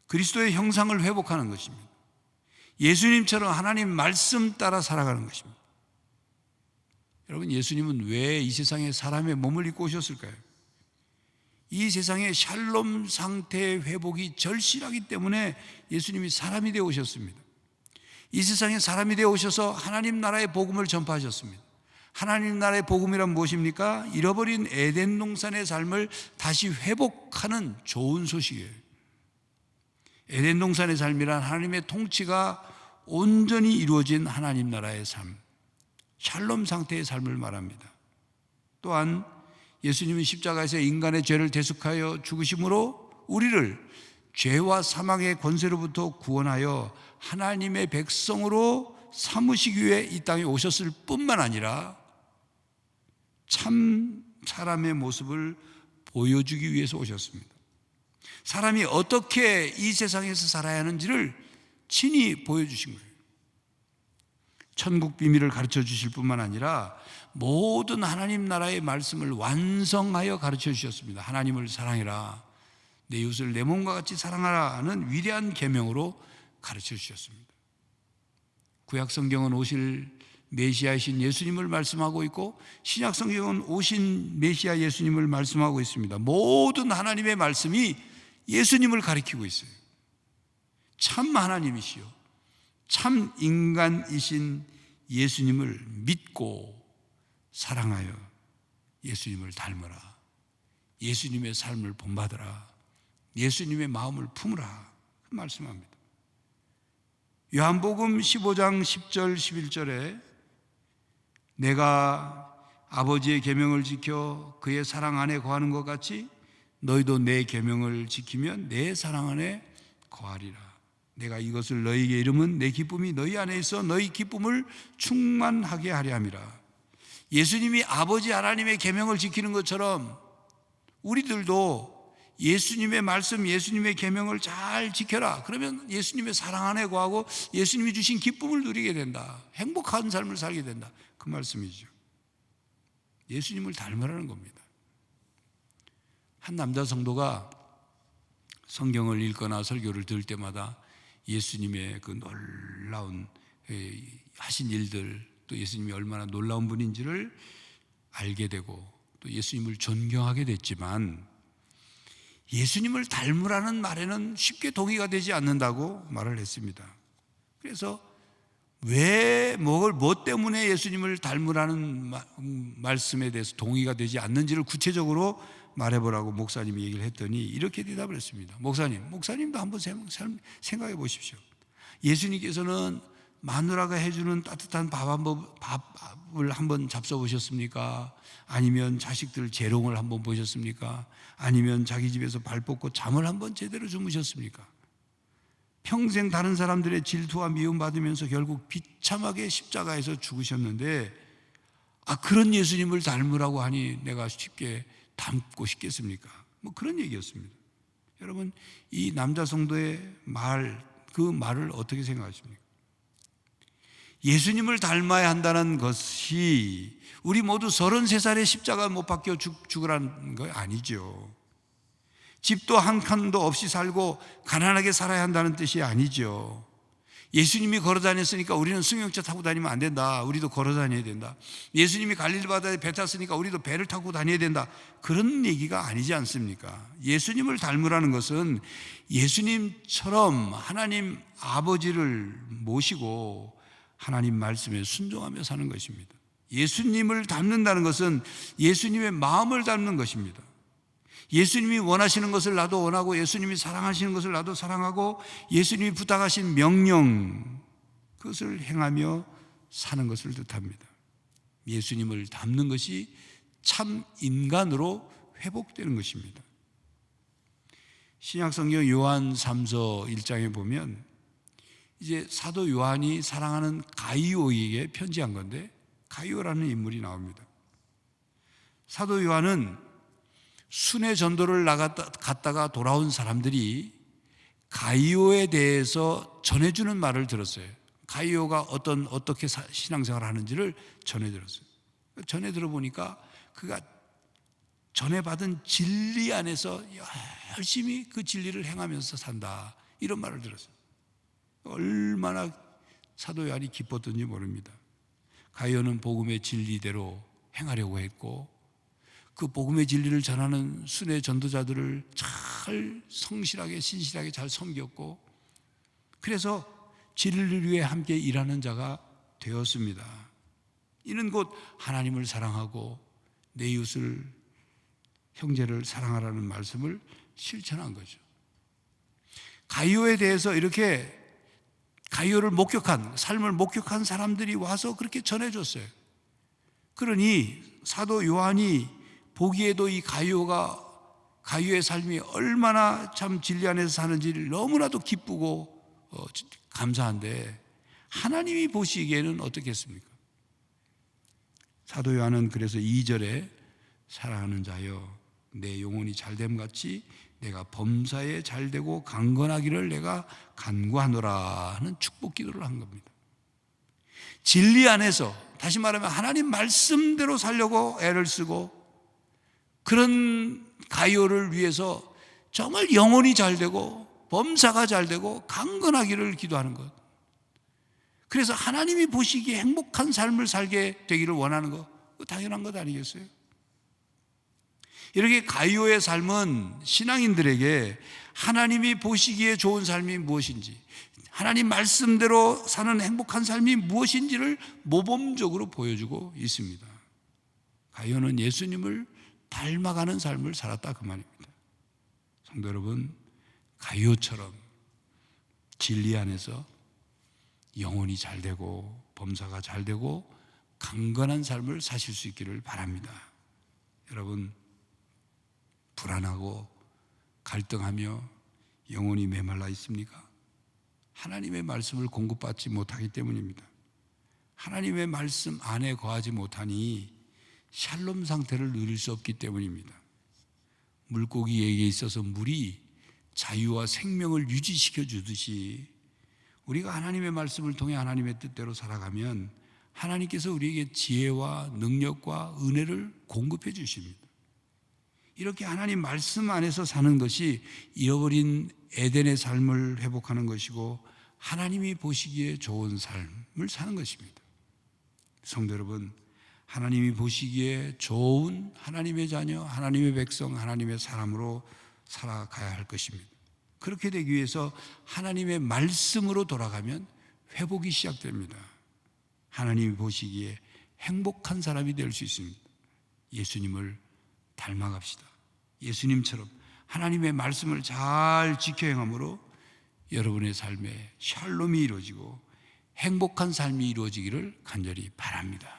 그리스도의 형상을 회복하는 것입니다. 예수님처럼 하나님 말씀 따라 살아가는 것입니다. 여러분, 예수님은 왜 이 세상에 사람의 몸을 입고 오셨을까요? 이 세상의 샬롬 상태의 회복이 절실하기 때문에 예수님이 사람이 되어 오셨습니다. 이 세상에 사람이 되어 오셔서 하나님 나라의 복음을 전파하셨습니다. 하나님 나라의 복음이란 무엇입니까? 잃어버린 에덴 동산의 삶을 다시 회복하는 좋은 소식이에요. 에덴 동산의 삶이란 하나님의 통치가 온전히 이루어진 하나님 나라의 삶, 샬롬 상태의 삶을 말합니다. 또한 예수님은 십자가에서 인간의 죄를 대속하여 죽으심으로 우리를 죄와 사망의 권세로부터 구원하여 하나님의 백성으로 삼으시기 위해 이 땅에 오셨을 뿐만 아니라 참 사람의 모습을 보여주기 위해서 오셨습니다. 사람이 어떻게 이 세상에서 살아야 하는지를 친히 보여주신 거예요. 천국 비밀을 가르쳐 주실 뿐만 아니라 모든 하나님 나라의 말씀을 완성하여 가르쳐 주셨습니다. 하나님을 사랑해라, 내 이웃을 내 몸과 같이 사랑하라는 위대한 계명으로 가르쳐 주셨습니다. 구약 성경은 오실 메시아이신 예수님을 말씀하고 있고 신약 성경은 오신 메시아 예수님을 말씀하고 있습니다. 모든 하나님의 말씀이 예수님을 가리키고 있어요. 참 하나님이시요 참 인간이신 예수님을 믿고 사랑하여 예수님을 닮으라, 예수님의 삶을 본받으라, 예수님의 마음을 품으라 말씀합니다. 요한복음 15장 10절 11절에 내가 아버지의 계명을 지켜 그의 사랑 안에 거하는 것 같이 너희도 내 계명을 지키면 내 사랑 안에 거하리라. 내가 이것을 너희에게 이름은 내 기쁨이 너희 안에 있어 너희 기쁨을 충만하게 하려 함이라. 예수님이 아버지 하나님의 계명을 지키는 것처럼 우리들도 예수님의 말씀, 예수님의 계명을 잘 지켜라. 그러면 예수님의 사랑 안에 거하고 예수님이 주신 기쁨을 누리게 된다. 행복한 삶을 살게 된다. 그 말씀이죠. 예수님을 닮으라는 겁니다. 한 남자 성도가 성경을 읽거나 설교를 들을 때마다 예수님의 그 놀라운 하신 일들, 또 예수님이 얼마나 놀라운 분인지를 알게 되고 또 예수님을 존경하게 됐지만 예수님을 닮으라는 말에는 쉽게 동의가 되지 않는다고 말을 했습니다. 그래서 뭐 때문에 예수님을 닮으라는 말씀에 대해서 동의가 되지 않는지를 구체적으로 말해보라고 목사님이 얘기를 했더니 이렇게 대답을 했습니다. 목사님도 한번 생각해 보십시오. 예수님께서는 마누라가 해주는 따뜻한 밥을 한번 잡숴보셨습니까? 아니면 자식들 재롱을 한번 보셨습니까? 아니면 자기 집에서 발 뻗고 잠을 한번 제대로 주무셨습니까? 평생 다른 사람들의 질투와 미움 받으면서 결국 비참하게 십자가에서 죽으셨는데 그런 예수님을 닮으라고 하니 내가 쉽게 닮고 싶겠습니까? 뭐 그런 얘기였습니다. 여러분, 이 남자 성도의 그 말을 어떻게 생각하십니까? 예수님을 닮아야 한다는 것이 우리 모두 33살에 십자가 못 박혀 죽으라는 거 아니죠. 집도 한 칸도 없이 살고 가난하게 살아야 한다는 뜻이 아니죠. 예수님이 걸어 다녔으니까 우리는 승용차 타고 다니면 안 된다. 우리도 걸어 다녀야 된다. 예수님이 갈릴리 바다에 배 탔으니까 우리도 배를 타고 다녀야 된다. 그런 얘기가 아니지 않습니까? 예수님을 닮으라는 것은 예수님처럼 하나님 아버지를 모시고 하나님 말씀에 순종하며 사는 것입니다. 예수님을 닮는다는 것은 예수님의 마음을 닮는 것입니다. 예수님이 원하시는 것을 나도 원하고 예수님이 사랑하시는 것을 나도 사랑하고 예수님이 부탁하신 명령 그것을 행하며 사는 것을 뜻합니다. 예수님을 닮는 것이 참 인간으로 회복되는 것입니다. 신약성경 요한 3서 1장에 보면 이제 사도 요한이 사랑하는 가이오에게 편지한 건데 가이오라는 인물이 나옵니다. 사도 요한은 순회 전도를 갔다가 돌아온 사람들이 가이오에 대해서 전해주는 말을 들었어요. 가이오가 어떻게 신앙생활을 하는지를 전해 들었어요. 전해 들어보니까 그가 전해받은 진리 안에서 열심히 그 진리를 행하면서 산다. 이런 말을 들었어요. 얼마나 사도 요한이 기뻤던지 모릅니다. 가이오는 복음의 진리대로 행하려고 했고 그 복음의 진리를 전하는 순회 전도자들을 잘 성실하게 신실하게 잘 섬겼고 그래서 진리를 위해 함께 일하는 자가 되었습니다. 이는 곧 하나님을 사랑하고 내 이웃을 형제를 사랑하라는 말씀을 실천한 거죠. 가이오에 대해서 이렇게 가이오를 삶을 목격한 사람들이 와서 그렇게 전해줬어요. 그러니 사도 요한이 보기에도 이 가이오가 가요의 삶이 얼마나 참 진리 안에서 사는지를 너무나도 기쁘고 감사한데 하나님이 보시기에는 어떻겠습니까? 사도 요한은 그래서 2절에 사랑하는 자여 내 영혼이 잘됨 같이 내가 범사에 잘되고 강건하기를 내가 간구하노라 하는 축복 기도를 한 겁니다. 진리 안에서, 다시 말하면 하나님 말씀대로 살려고 애를 쓰고 그런 가요를 위해서 정말 영혼이 잘되고 범사가 잘되고 강건하기를 기도하는 것. 그래서 하나님이 보시기에 행복한 삶을 살게 되기를 원하는 것, 당연한 것 아니겠어요? 이렇게 가요의 삶은 신앙인들에게 하나님이 보시기에 좋은 삶이 무엇인지, 하나님 말씀대로 사는 행복한 삶이 무엇인지를 모범적으로 보여주고 있습니다. 가요는 예수님을 닮아가는 삶을 살았다 그 말입니다. 성도 여러분, 가요처럼 진리 안에서 영혼이 잘되고 범사가 잘되고 강건한 삶을 사실 수 있기를 바랍니다. 여러분, 불안하고 갈등하며 영혼이 메말라 있습니까? 하나님의 말씀을 공급받지 못하기 때문입니다. 하나님의 말씀 안에 거하지 못하니 샬롬 상태를 누릴 수 없기 때문입니다. 물고기에게 있어서 물이 자유와 생명을 유지시켜 주듯이 우리가 하나님의 말씀을 통해 하나님의 뜻대로 살아가면 하나님께서 우리에게 지혜와 능력과 은혜를 공급해 주십니다. 이렇게 하나님 말씀 안에서 사는 것이 잃어버린 에덴의 삶을 회복하는 것이고 하나님이 보시기에 좋은 삶을 사는 것입니다. 성도 여러분, 하나님이 보시기에 좋은 하나님의 자녀, 하나님의 백성, 하나님의 사람으로 살아가야 할 것입니다. 그렇게 되기 위해서 하나님의 말씀으로 돌아가면 회복이 시작됩니다. 하나님이 보시기에 행복한 사람이 될 수 있습니다. 예수님을 닮아갑시다. 예수님처럼 하나님의 말씀을 잘 지켜 행함으로 여러분의 삶에 샬롬이 이루어지고 행복한 삶이 이루어지기를 간절히 바랍니다.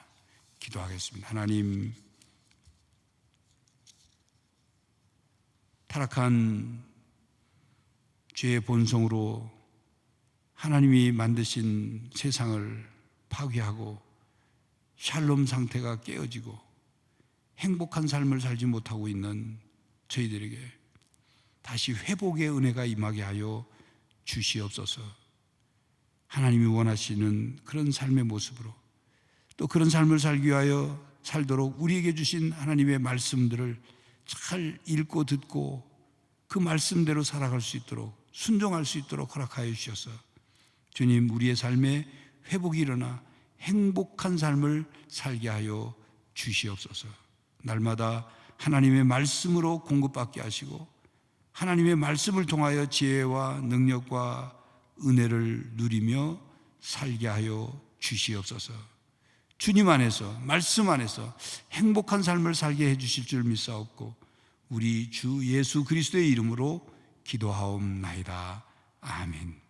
기도하겠습니다. 하나님, 타락한 죄의 본성으로 하나님이 만드신 세상을 파괴하고 샬롬 상태가 깨어지고 행복한 삶을 살지 못하고 있는 저희들에게 다시 회복의 은혜가 임하게 하여 주시옵소서. 하나님이 원하시는 그런 삶의 모습으로 또 그런 삶을 살기 위하여 살도록 우리에게 주신 하나님의 말씀들을 잘 읽고 듣고 그 말씀대로 살아갈 수 있도록 순종할 수 있도록 허락하여 주셔서 주님, 우리의 삶에 회복이 일어나 행복한 삶을 살게 하여 주시옵소서. 날마다 하나님의 말씀으로 공급받게 하시고 하나님의 말씀을 통하여 지혜와 능력과 은혜를 누리며 살게 하여 주시옵소서. 주님 안에서, 말씀 안에서 행복한 삶을 살게 해주실 줄 믿사옵고 우리 주 예수 그리스도의 이름으로 기도하옵나이다. 아멘.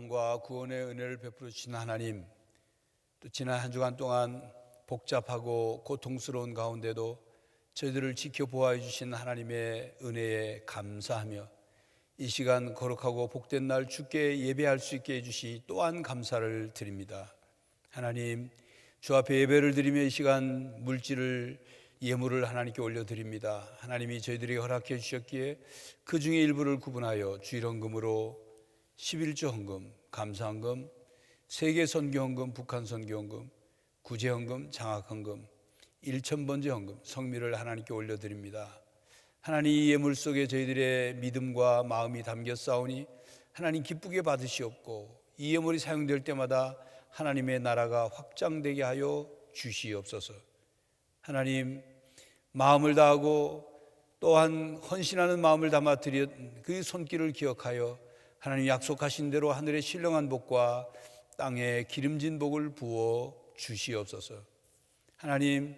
사랑과 구원의 은혜를 베풀어 주신 하나님, 또 지난 한 주간 동안 복잡하고 고통스러운 가운데도 저희들을 지켜보아 주신 하나님의 은혜에 감사하며 이 시간 거룩하고 복된 날 주께 예배할 수 있게 해주시 또한 감사를 드립니다. 하나님, 주 앞에 예배를 드리며 이 시간 예물을 하나님께 올려드립니다. 하나님이 저희들에게 허락해 주셨기에 그 중에 일부를 구분하여 주일헌금으로 11조 헌금, 감사헌금, 세계선교헌금, 북한선교헌금, 구제헌금, 장학헌금, 1000번째 헌금, 성미를 하나님께 올려드립니다. 하나님, 이 예물 속에 저희들의 믿음과 마음이 담겼사오니 하나님 기쁘게 받으시옵고 이 예물이 사용될 때마다 하나님의 나라가 확장되게 하여 주시옵소서. 하나님, 마음을 다하고 또한 헌신하는 마음을 담아 드린 그 손길을 기억하여 하나님 약속하신 대로 하늘의 신령한 복과 땅에 기름진 복을 부어 주시옵소서. 하나님,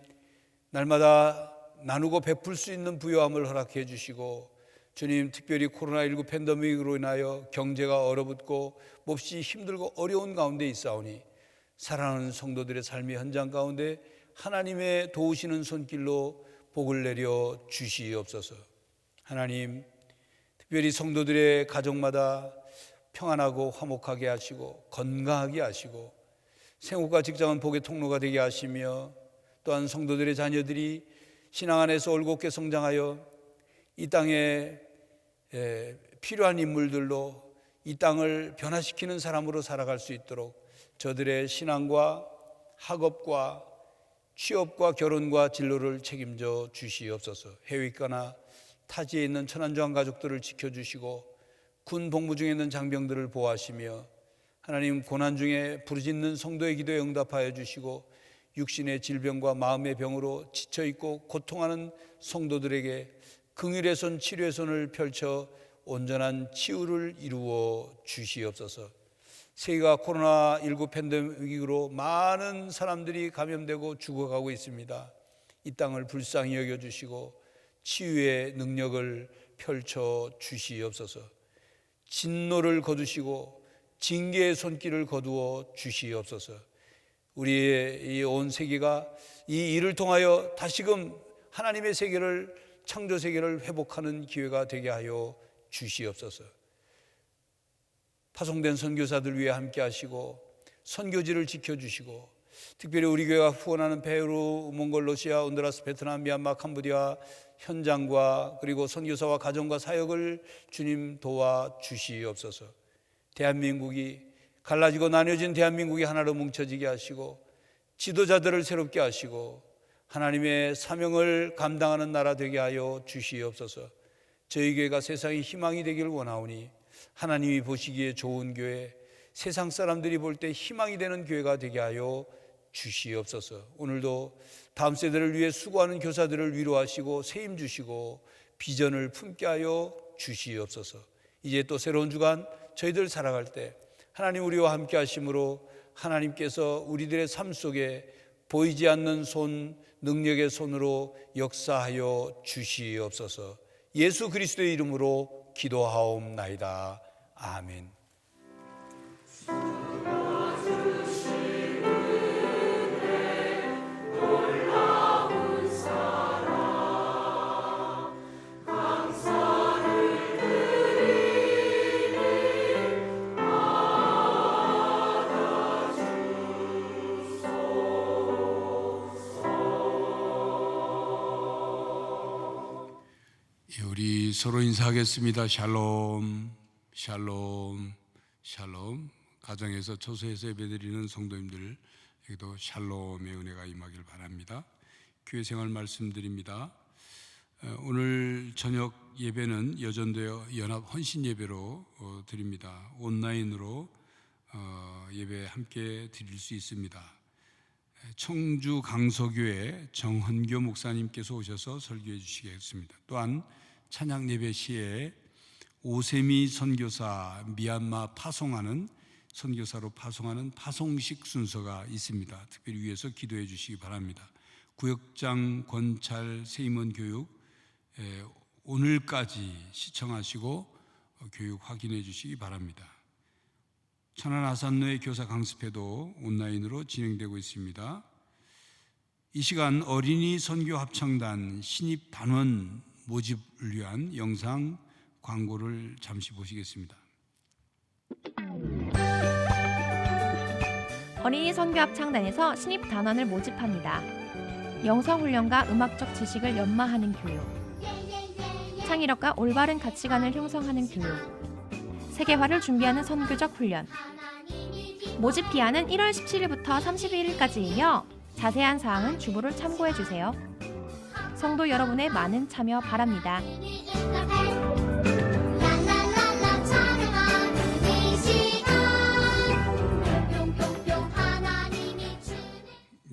날마다 나누고 베풀 수 있는 부요함을 허락해 주시고 주님, 특별히 코로나19 팬데믹으로 인하여 경제가 얼어붙고 몹시 힘들고 어려운 가운데 있사오니 사랑하는 성도들의 삶의 현장 가운데 하나님의 도우시는 손길로 복을 내려 주시옵소서. 하나님, 특별히 성도들의 가정마다 평안하고 화목하게 하시고 건강하게 하시고 생업과 직장은 복의 통로가 되게 하시며 또한 성도들의 자녀들이 신앙 안에서 올곧게 성장하여 이 땅에 필요한 인물들로 이 땅을 변화시키는 사람으로 살아갈 수 있도록 저들의 신앙과 학업과 취업과 결혼과 진로를 책임져 주시옵소서. 해외에 있거나 타지에 있는 천안저항 가족들을 지켜주시고 군 복무 중에 있는 장병들을 보호하시며 하나님, 고난 중에 부르짖는 성도의 기도에 응답하여 주시고 육신의 질병과 마음의 병으로 지쳐있고 고통하는 성도들에게 긍휼의 손, 치료의 손을 펼쳐 온전한 치유를 이루어 주시옵소서. 세계가 코로나19 팬데믹으로 많은 사람들이 감염되고 죽어가고 있습니다. 이 땅을 불쌍히 여겨주시고 치유의 능력을 펼쳐 주시옵소서. 진노를 거두시고 징계의 손길을 거두어 주시옵소서. 우리의 이 온 세계가 이 일을 통하여 다시금 하나님의 세계를, 창조 세계를 회복하는 기회가 되게 하여 주시옵소서. 파송된 선교사들 위해 함께 하시고 선교지를 지켜주시고 특별히 우리 교회가 후원하는 페루, 몽골, 러시아, 온두라스, 베트남, 미얀마, 캄보디아 현장과 그리고 선교사와 가정과 사역을 주님 도와 주시옵소서. 대한민국이 갈라지고 나뉘어진 대한민국이 하나로 뭉쳐지게 하시고 지도자들을 새롭게 하시고 하나님의 사명을 감당하는 나라 되게 하여 주시옵소서. 저희 교회가 세상의 희망이 되기를 원하오니 하나님이 보시기에 좋은 교회, 세상 사람들이 볼 때 희망이 되는 교회가 되게 하여 주시옵소서. 오늘도 다음 세대를 위해 수고하는 교사들을 위로하시고 세임 주시고 비전을 품게 하여 주시옵소서. 이제 또 새로운 주간 저희들 살아갈 때 하나님 우리와 함께 하심으로 하나님께서 우리들의 삶 속에 보이지 않는 손, 능력의 손으로 역사하여 주시옵소서. 예수 그리스도의 이름으로 기도하옵나이다. 아멘. 우리 서로 인사하겠습니다. 샬롬, 샬롬, 샬롬. 가정에서 초소에서 예배드리는 성도님들에게도 샬롬의 은혜가 임하길 바랍니다. 교회 생활 말씀드립니다. 오늘 저녁 예배는 여전도여 연합 헌신 예배로 드립니다. 온라인으로 예배 함께 드릴 수 있습니다. 청주 강서교회 정헌교 목사님께서 오셔서 설교해 주시겠습니다. 또한 찬양 예배 시에 오세미 선교사 미얀마 파송하는 선교사로 파송하는 파송식 순서가 있습니다. 특별히 위해서 기도해 주시기 바랍니다. 구역장 권찰 세임원 교육 오늘까지 시청하시고 교육 확인해 주시기 바랍니다. 천안 아산로의 교사 강습회도 온라인으로 진행되고 있습니다. 이 시간 어린이 선교 합창단 신입 단원 모집을 위한 영상 광고를 잠시 보시겠습니다. 어린이 선교합창단에서 신입 단원을 모집합니다. 영성훈련과 음악적 지식을 연마하는 교육, 창의력과 올바른 가치관을 형성하는 교육, 세계화를 준비하는 선교적 훈련. 모집 기한은 1월 17일부터 31일까지이며 자세한 사항은 주보를 참고해주세요. 성도 여러분의 많은 참여 바랍니다.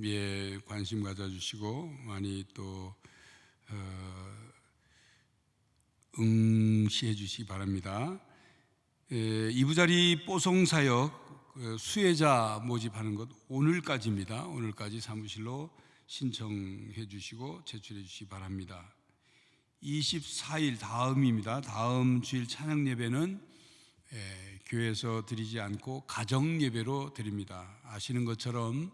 예, 관심 가져주시고 많이 또 응시해 주시기 바랍니다. 이부자리 뽀송사역 수혜자 모집하는 것 오늘까지입니다. 오늘까지 사무실로 신청해 주시고 제출해 주시기 바랍니다. 24일 다음입니다. 다음 주일 찬양 예배는 교회에서 드리지 않고 가정 예배로 드립니다. 아시는 것처럼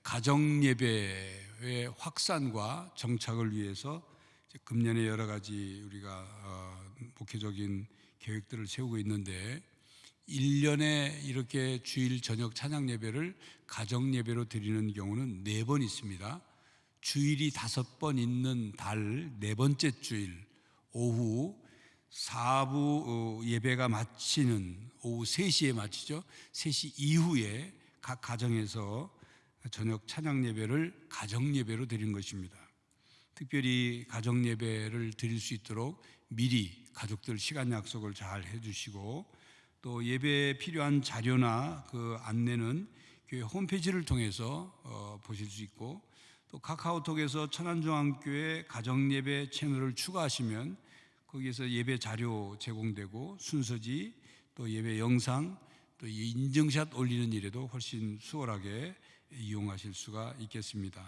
가정 예배의 확산과 정착을 위해서 금년에 여러 가지 우리가 목회적인 계획들을 세우고 있는데 1년에 이렇게 주일 저녁 찬양 예배를 가정 예배로 드리는 경우는 4번 있습니다. 주일이 5번 있는 달 4번째 주일 오후 4부 예배가 마치는 오후 3시에 마치죠. 3시 이후에 각 가정에서 저녁 찬양 예배를 가정 예배로 드린 것입니다. 특별히 가정 예배를 드릴 수 있도록 미리 가족들 시간 약속을 잘 해주시고 또 예배에 필요한 자료나 그 안내는 교회 홈페이지를 통해서 보실 수 있고 또 카카오톡에서 천안중앙교회 가정 예배 채널을 추가하시면 거기에서 예배 자료 제공되고 순서지 또 예배 영상 또 인증샷 올리는 일에도 훨씬 수월하게 이용하실 수가 있겠습니다.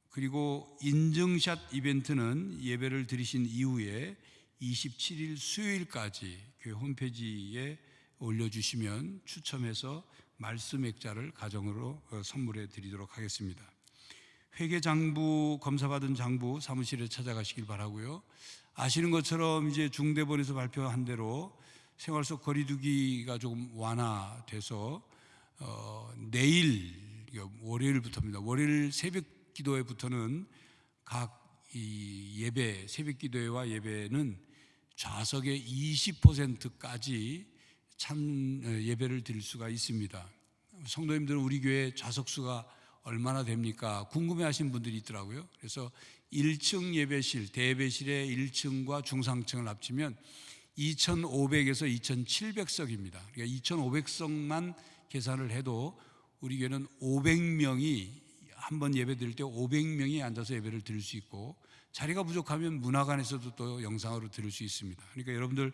그리고 인증샷 이벤트는 예배를 드리신 이후에 27일 수요일까지 교회 홈페이지에 올려주시면 추첨해서 말씀 액자를 가정으로 선물해 드리도록 하겠습니다. 회계장부 검사받은 장부 사무실에 찾아가시길 바라고요. 아시는 것처럼 이제 중대본에서 발표한 대로 생활 속 거리두기가 조금 완화돼서 내일 월요일부터입니다. 월요일 새벽 기도회부터는 각 이 예배 새벽 기도회와 예배는 좌석의 20%까지 예배를 드릴 수가 있습니다. 성도님들은 우리 교회 좌석수가 얼마나 됩니까? 궁금해하시는 분들이 있더라고요. 그래서 1층 예배실, 대예배실의 1층과 중상층을 합치면 2,500에서 2,700석입니다. 그러니까 2,500석만 계산을 해도 우리 교회는 500명이 한 번 예배 드릴 때 500명이 앉아서 예배를 드릴 수 있고 자리가 부족하면 문화관에서도 또 영상으로 들을 수 있습니다. 그러니까 여러분들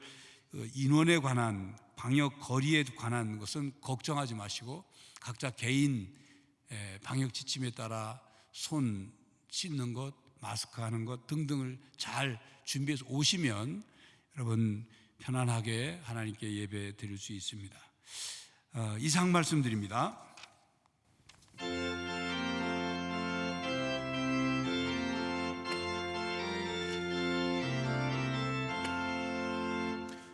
인원에 관한 방역 거리에 관한 것은 걱정하지 마시고 각자 개인 방역 지침에 따라 손 씻는 것, 마스크 하는 것 등등을 잘 준비해서 오시면 여러분 편안하게 하나님께 예배 드릴 수 있습니다. 이상 말씀드립니다.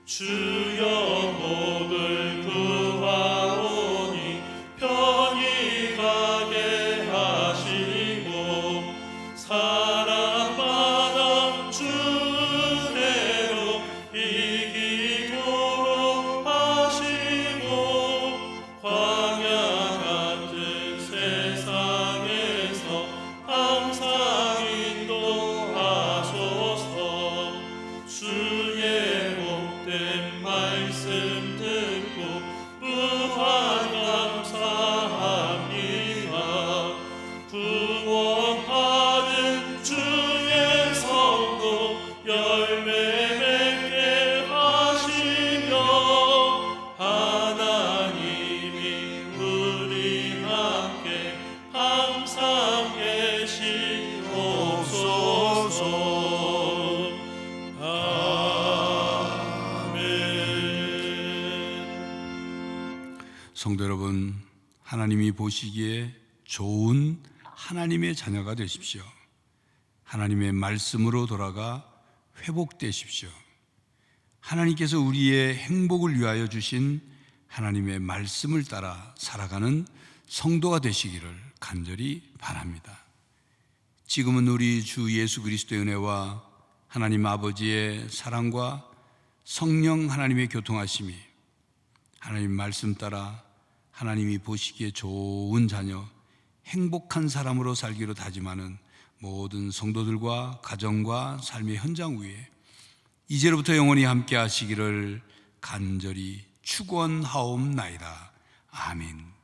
주여 복을 구하오니 편히 가게 하시고 사랑받아 주 은혜로 이기도록 하시고 광야 같은 세상에서 항상 인도하소서. 주의 복된 말씀 듣고 무한 감사합니다. 구원받은 주의 성도 열매 맺게 하시며 하나님이 우리 함께 항상 계시옵소서. 아멘. 성도 여러분, 하나님이 보시기에 좋은 하나님의 자녀가 되십시오. 하나님의 말씀으로 돌아가 회복되십시오. 하나님께서 우리의 행복을 위하여 주신 하나님의 말씀을 따라 살아가는 성도가 되시기를 간절히 바랍니다. 지금은 우리 주 예수 그리스도의 은혜와 하나님 아버지의 사랑과 성령 하나님의 교통하심이 하나님 말씀 따라 하나님이 보시기에 좋은 자녀, 행복한 사람으로 살기로 다짐하는 모든 성도들과 가정과 삶의 현장 위에 이제로부터 영원히 함께 하시기를 간절히 축원하옵나이다. 아멘.